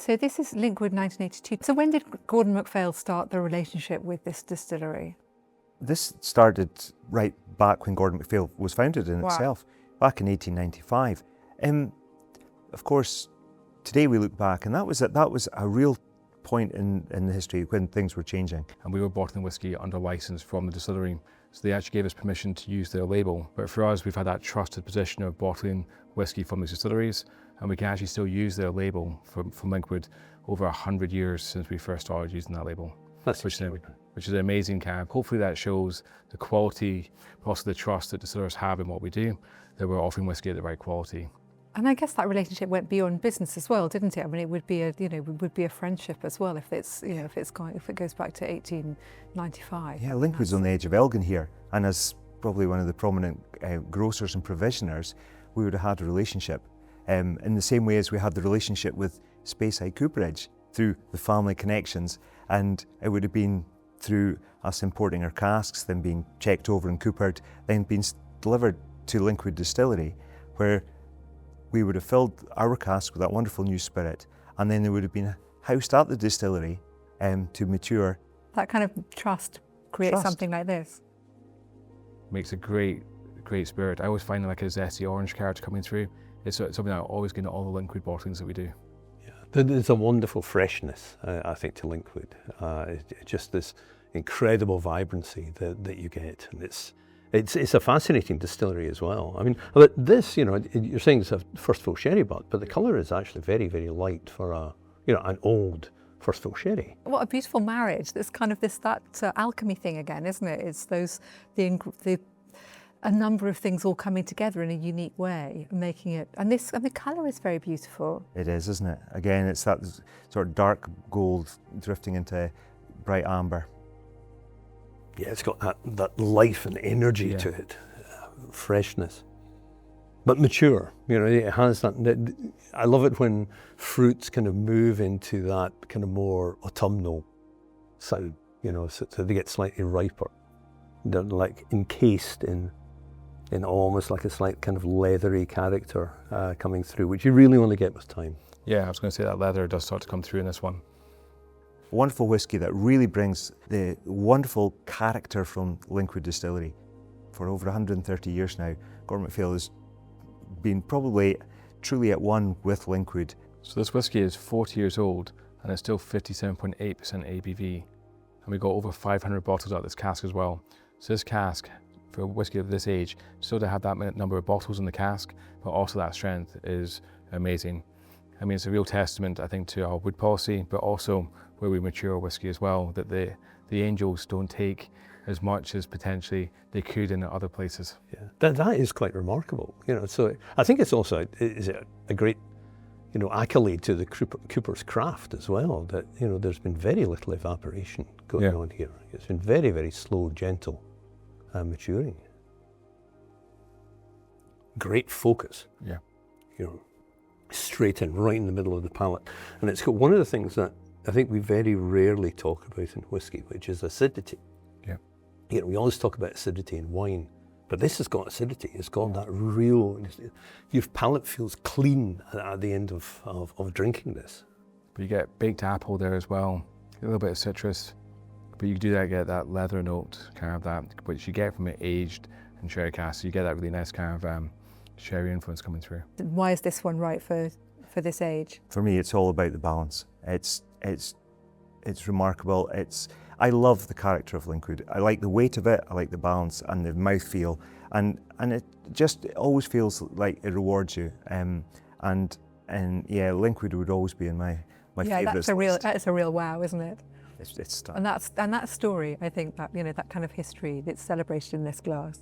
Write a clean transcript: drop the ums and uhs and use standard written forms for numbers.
So this is Linkwood 1982. So when did Gordon MacPhail start the relationship with this distillery? This started right back when Gordon MacPhail was founded in itself, back in 1895. Of course, today we look back, and that was a real point in the history when things were changing. And we were bottling whiskey under license from the distillery, so they actually gave us permission to use their label. But for us, we've had that trusted position of bottling whiskey from these distilleries, and we can actually still use their label from Linkwood over 100 years since we first started using that label. Which is an amazing kind. Hopefully that shows the quality, but also the trust that distillers have in what we do, that we're offering whiskey at the right quality. And I guess that relationship went beyond business as well, didn't it? I mean, it would be a friendship as well if it goes back to 1895. Yeah, Linkwood's on the edge of Elgin here, and as probably one of the prominent grocers and provisioners, we would have had a relationship in the same way as we had the relationship with Speyside Cooperage through the family connections, and it would have been through us importing our casks, then being checked over and coopered, then being delivered to Linkwood Distillery, where we would have filled our cask with that wonderful new spirit, and then they would have been housed at the distillery to mature. That kind of trust creates something like this. Makes a great spirit. I always find like a zesty orange character coming through. It's something that I always get in all the Linkwood bottlings that we do. Yeah, there's a wonderful freshness, I think, to Linkwood. It's just this incredible vibrancy that you get, and it's a fascinating distillery as well. I mean, this, you're saying it's a first fill sherry butt, but the colour is actually very, very light for an old first fill sherry. What a beautiful marriage! It's kind of that alchemy thing again, isn't it? It's a number of things all coming together in a unique way, making it. And the colour is very beautiful. It is, isn't it? Again, it's that sort of dark gold drifting into bright amber. Yeah, it's got that life and energy to it, freshness, but mature. It has that. I love it when fruits kind of move into that kind of more autumnal side. So they get slightly riper. They're like encased in almost like a slight kind of leathery character coming through, which you really only get with time. Yeah, I was going to say that leather does start to come through in this one. Wonderful whiskey that really brings the wonderful character from Linkwood Distillery. For over 130 years now, Gordon MacPhail has been probably truly at one with Linkwood. So this whiskey is 40 years old and it's still 57.8% ABV. And we've got over 500 bottles out of this cask as well. So this cask, for a whiskey of this age, still to have that number of bottles in the cask, but also that strength is amazing. I mean, it's a real testament, I think, to our wood policy, but also where we mature whiskey as well, that the Angels don't take as much as potentially they could in other places. Yeah, that is quite remarkable. So I think it's also a great, accolade to the Cooper's craft as well. That there's been very little evaporation going on here. It's been very, very slow, gentle maturing. Great focus. Yeah. Straight in, right in the middle of the palate. And it's got one of the things that I think we very rarely talk about in whiskey, which is acidity. Yeah. We always talk about acidity in wine, but this has got acidity. It's got that real, your palate feels clean at the end of drinking this. But you get baked apple there as well, a little bit of citrus, but you do get that leather note, kind of that, which you get from it aged in sherry cask. So you get that really nice kind of sherry influence coming through. Why is this one right for this age? For me, it's all about the balance. It's remarkable. I love the character of Linkwood. I like the weight of it. I like the balance and the mouthfeel, and it always feels like it rewards you. And yeah, Linkwood would always be in my favourites. That's a real wow, isn't it? It's stunning. And that story, I think that that kind of history that's celebrated in this glass.